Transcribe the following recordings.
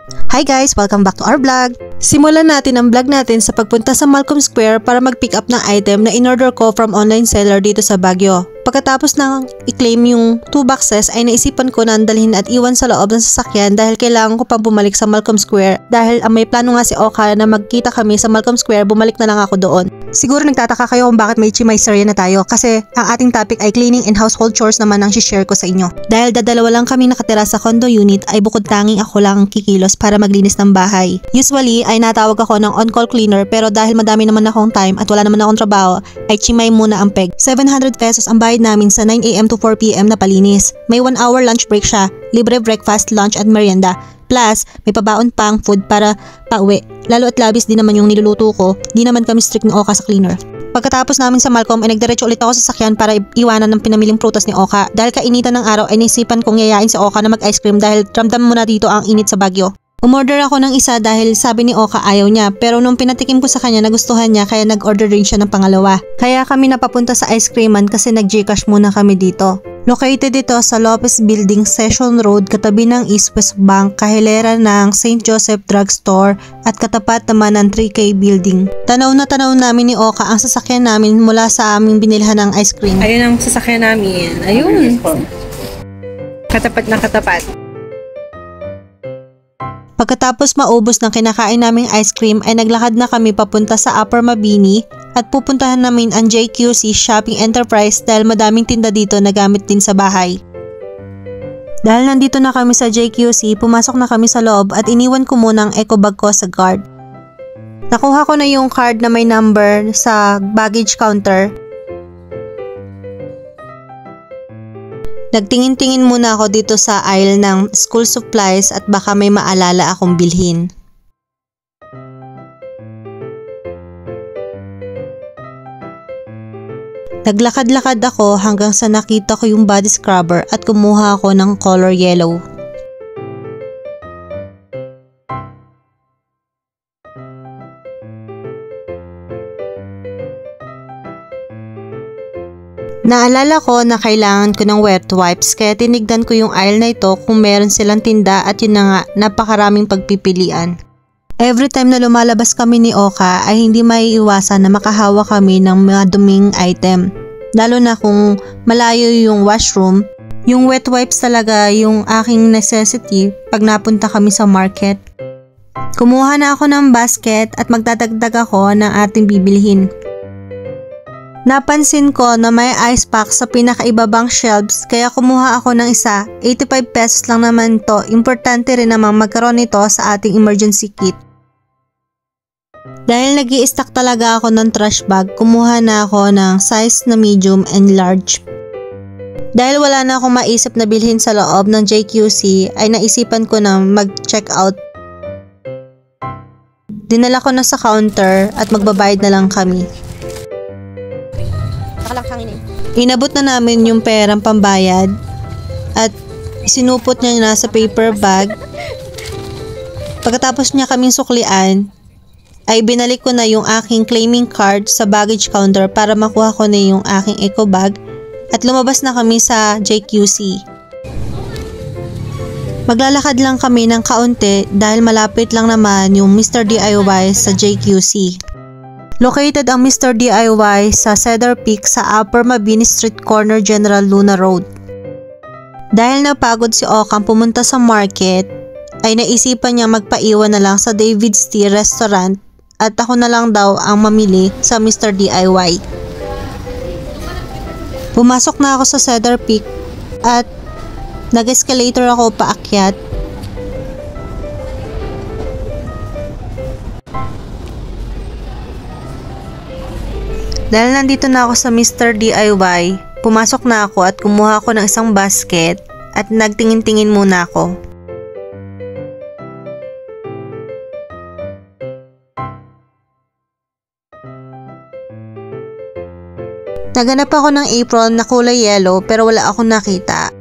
Hi guys! Welcome back to our vlog! Simulan natin ang vlog natin sa pagpunta sa Malcolm Square para mag-pick up ng item na in-order ko from online seller dito sa Baguio. Pagkatapos ng i-claim yung 2 boxes ay naisipan ko na dalhin at iwan sa loob ng sasakyan dahil kailangan ko pang bumalik sa Malcolm Square dahil may plano nga si Oka na magkita kami sa Malcolm Square, bumalik na lang ako doon. Siguro nagtataka kayo kung bakit may chimayserya na tayo kasi ang ating topic ay cleaning and household chores naman ang share ko sa inyo. Dahil dadalawa lang kami nakatira sa condo unit ay bukod tanging ako lang kikilos para maglinis ng bahay. Usually ay natawag ako ng on-call cleaner pero dahil madami naman akong time at wala naman akong trabaho ay chimay muna ang peg. 700 pesos ang bayad namin sa 9 AM to 4 PM na palinis. May 1 hour lunch break siya, libre breakfast, lunch at merienda. Plus, may pabaon pang food para pauwi. Lalo at labis din naman yung niluluto ko, di naman kami strict ni Oka sa cleaner. Pagkatapos namin sa Malcolm ay nagdiretso ulit ako sa sasakyan para iwanan ng pinamiling prutas ni Oka. Dahil kainitan ng araw ay naisipan kong yayain si Oka na mag-ice cream dahil ramdam mo na dito ang init sa Baguio. Umorder ako ng isa dahil sabi ni Oka ayaw niya pero nung pinatikim ko sa kanya nagustuhan niya kaya nag-order rin siya ng pangalawa. Kaya kami napapunta sa ice creaman kasi nag-Gcash muna kami dito. Located ito sa Lopez Building, Session Road, katabi ng East West Bank, kahilera ng St. Joseph Drugstore at katapat naman ng 3K Building. Tanaw na tanaw namin ni Oka ang sasakyan namin mula sa aming binilhan ng ice cream. Ayun ang sasakyan namin. Ayun. Katapat na katapat. Pagkatapos maubos ng kinakain naming ice cream ay naglakad na kami papunta sa Upper Mabini at pupuntahan namin ang JQC Shopping Enterprise dahil madaming tinda dito na gamit din sa bahay. Dahil nandito na kami sa JQC, pumasok na kami sa loob at iniwan ko muna ang eco bag ko sa guard. Nakuha ko na yung card na may number sa baggage counter. Nagtingin-tingin muna ako dito sa aisle ng school supplies at baka may maalala akong bilhin. Naglakad-lakad ako hanggang sa nakita ko yung body scrubber at kumuha ako ng color yellow. Naalala ko na kailangan ko ng wet wipes kaya tinignan ko yung aisle na ito kung meron silang tinda at yun na nga, napakaraming pagpipilian. Every time na lumalabas kami ni Oka ay hindi maiiwasan na makahawa kami ng mga duming item. Lalo na kung malayo yung washroom, yung wet wipes talaga yung aking necessity pag napunta kami sa market. Kumuha na ako ng basket at magdadagdag ako ng ating bibilhin. Napansin ko na may ice pack sa pinakaibabang shelves kaya kumuha ako ng isa. 85 pesos lang naman to. Importante rin namang magkaroon nito sa ating emergency kit. Dahil nag-i-stock talaga ako ng trash bag, kumuha na ako ng size na medium and large. Dahil wala na akong maisip na bilhin sa loob ng JQC ay naisipan ko na mag-check out. Dinala ko na sa counter at magbabayad na lang kami. Inabot na namin yung perang pambayad at sinupot niya na sa paper bag. Pagkatapos niya kaming suklian, ay binalik ko na yung aking claiming card sa baggage counter para makuha ko na yung aking eco bag at lumabas na kami sa JQC. Maglalakad lang kami ng kaunti dahil malapit lang naman yung Mr. DIY sa JQC. Located ang Mr. DIY sa Cedar Peak sa Upper Mabini Street Corner, General Luna Road. Dahil napagod si Okang pumunta sa market, ay naisipan niya magpaiwan na lang sa David's Tea Restaurant at ako na lang daw ang mamili sa Mr. DIY. Pumasok na ako sa Cedar Peak at nag-escalator ako paakyat. Dahil nandito na ako sa Mr. DIY, pumasok na ako at kumuha ako ng isang basket at nagtingin-tingin muna ako. Naganap ako ng apron na kulay yellow pero wala akong nakita.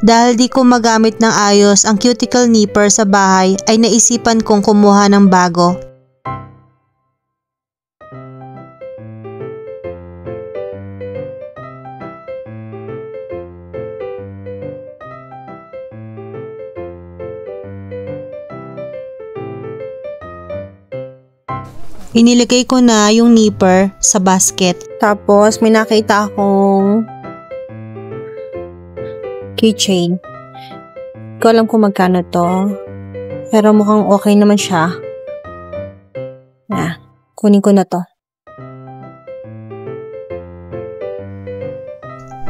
Dahil di ko magamit ng ayos ang cuticle nipper sa bahay ay naisipan kong kumuha ng bago. Inilagay ko na yung nipper sa basket. Tapos, may nakita akong keychain. Hindi ko alam kung magkano to. Pero mukhang okay naman siya. Kunin ko na to.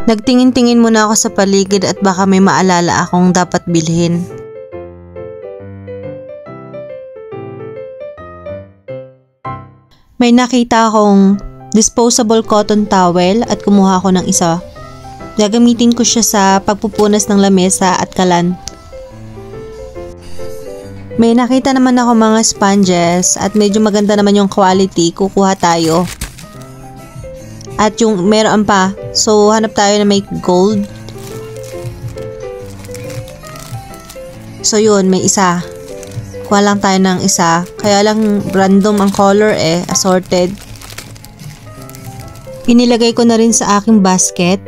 Nagtingin-tingin muna ako sa paligid at baka may maalala akong dapat bilhin. May nakita akong disposable cotton towel at kumuha ako ng isa. Gagamitin ko siya sa pagpupunas ng lamesa at kalan. May nakita naman ako mga sponges at medyo maganda naman yung quality, kukuha tayo. At yung meron pa, so hanap tayo na may gold. So yun, may isa. Kuha lang tayo ng isa. Kaya lang random ang color assorted. Inilagay ko na rin sa aking basket.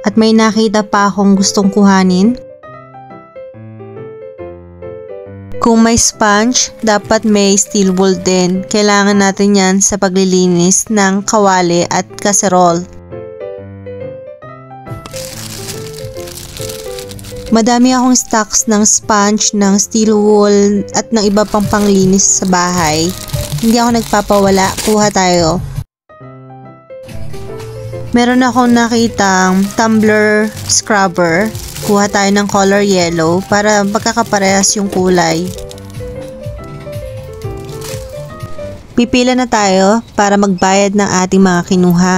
At may nakita pa akong gustong kuhanin. Kung may sponge, dapat may steel wool din. Kailangan natin yan sa paglilinis ng kawali at kaserol. Madami akong stocks ng sponge, ng steel wool at ng iba pang panglinis sa bahay. Hindi ako nagpapawala, kuha tayo. Meron akong nakitang tumbler scrubber. Kuha tayo ng color yellow para magkakaparehas yung kulay. Pipila na tayo para magbayad ng ating mga kinuha.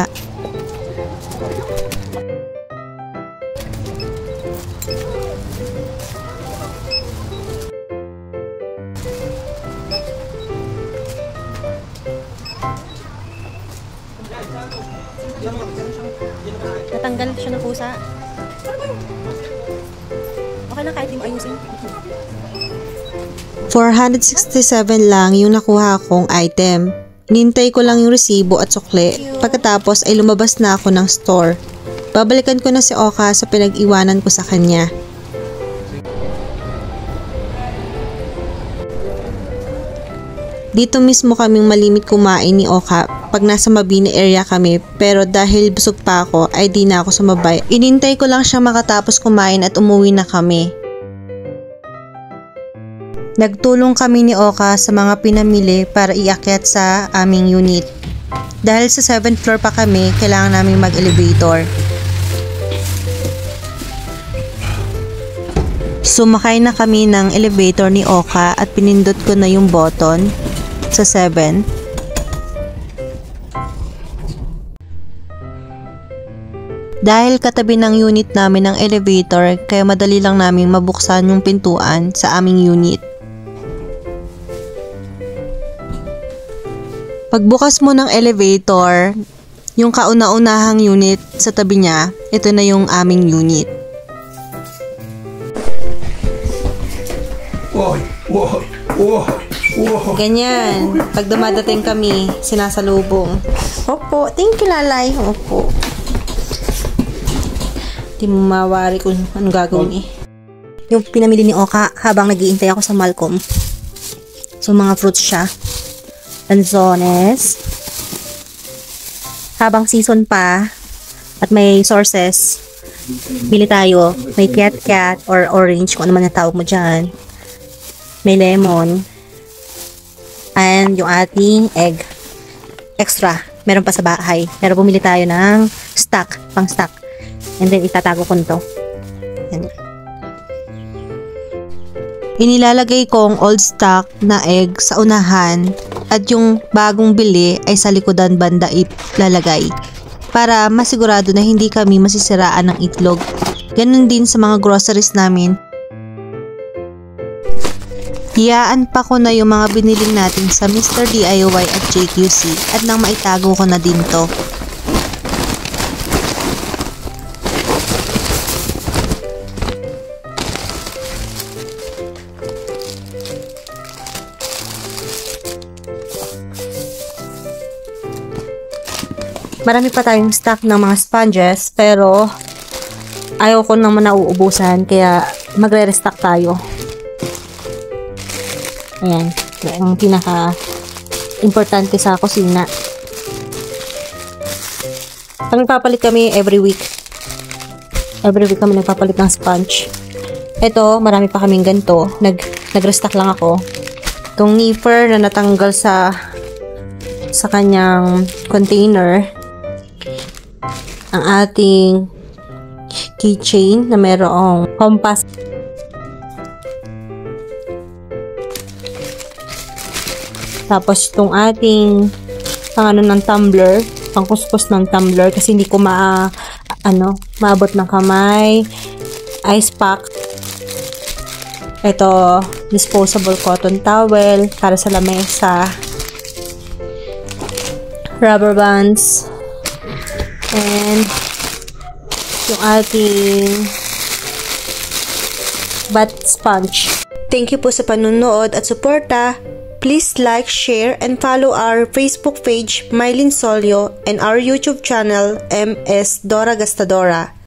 Natanggal siya ng pusa. Okay na kahit di mo ayusin. 467 lang yung nakuha kong item. Nintay ko lang yung resibo at sukle. Pagkatapos ay lumabas na ako ng store. Babalikan ko na si Oka sa pinag-iwanan ko sa kanya. Dito mismo kaming malimit kumain ni Oka pag nasa Mabini area kami, pero dahil busog pa ako ay di na ako sumabay. Inintay ko lang siya makatapos kumain at umuwi na kami. Nagtulong kami ni Oka sa mga pinamili para iakyat sa aming unit. Dahil sa 7th floor pa kami, kailangan naming mag-elevator. Sumakay na kami ng elevator ni Oka at pinindot ko na yung button sa 7. Dahil katabi ng unit namin ng elevator, kaya madali lang naming mabuksan yung pintuan sa aming unit. Pagbukas mo ng elevator, yung kauna-unahang unit sa tabi niya, ito na yung aming unit. Ganyan. Pag dumadating kami, sinasalubong. Opo, thank you, Lalay. Opo. Di mo mawari kung anong gagawin eh. Yung pinamili ni Oka habang nag-iintay ako sa Malcolm. So, mga fruits siya. Lanzones. Habang season pa at may sources, bili tayo. May cat or orange, kung ano man natawag mo dyan. May lemon. And yung ating egg. Extra. Meron pa sa bahay. Pero bumili tayo ng stock. Pang stock. And then itatago ko nito. Yan. Inilalagay kong old stock na egg sa unahan at yung bagong bili ay sa likodan banda ilalagay para masigurado na hindi kami masisiraan ng itlog. Ganun din sa mga groceries namin. Hiyaan pa ko na yung mga biniling natin sa Mr. DIY at JQC at nang maitago ko na din to. marami pa tayong stock ng mga sponges, pero ayaw ko naman nauubusan, kaya magre-restock tayo. Ayan, ang pinaka-importante sa kusina. Nagpapalit kami every week. Every week kami nagpapalit ng sponge. Ito, marami pa kaming ganito. Nag-restock lang ako. Itong nipper na natanggal sa kanyang container. Ang ating keychain na mayroong compass. Tapos itong ating ng tumbler, pangkuskus ng tumbler kasi hindi ko maabot ng kamay. Ice pack. Ito, disposable cotton towel para sa lamesa. Rubber bands. And yung ating bath sponge. Thank you po sa panunood at suporta. Please like, share, and follow our Facebook page, Mylene Solio, and our YouTube channel, MS Dora Gastadora.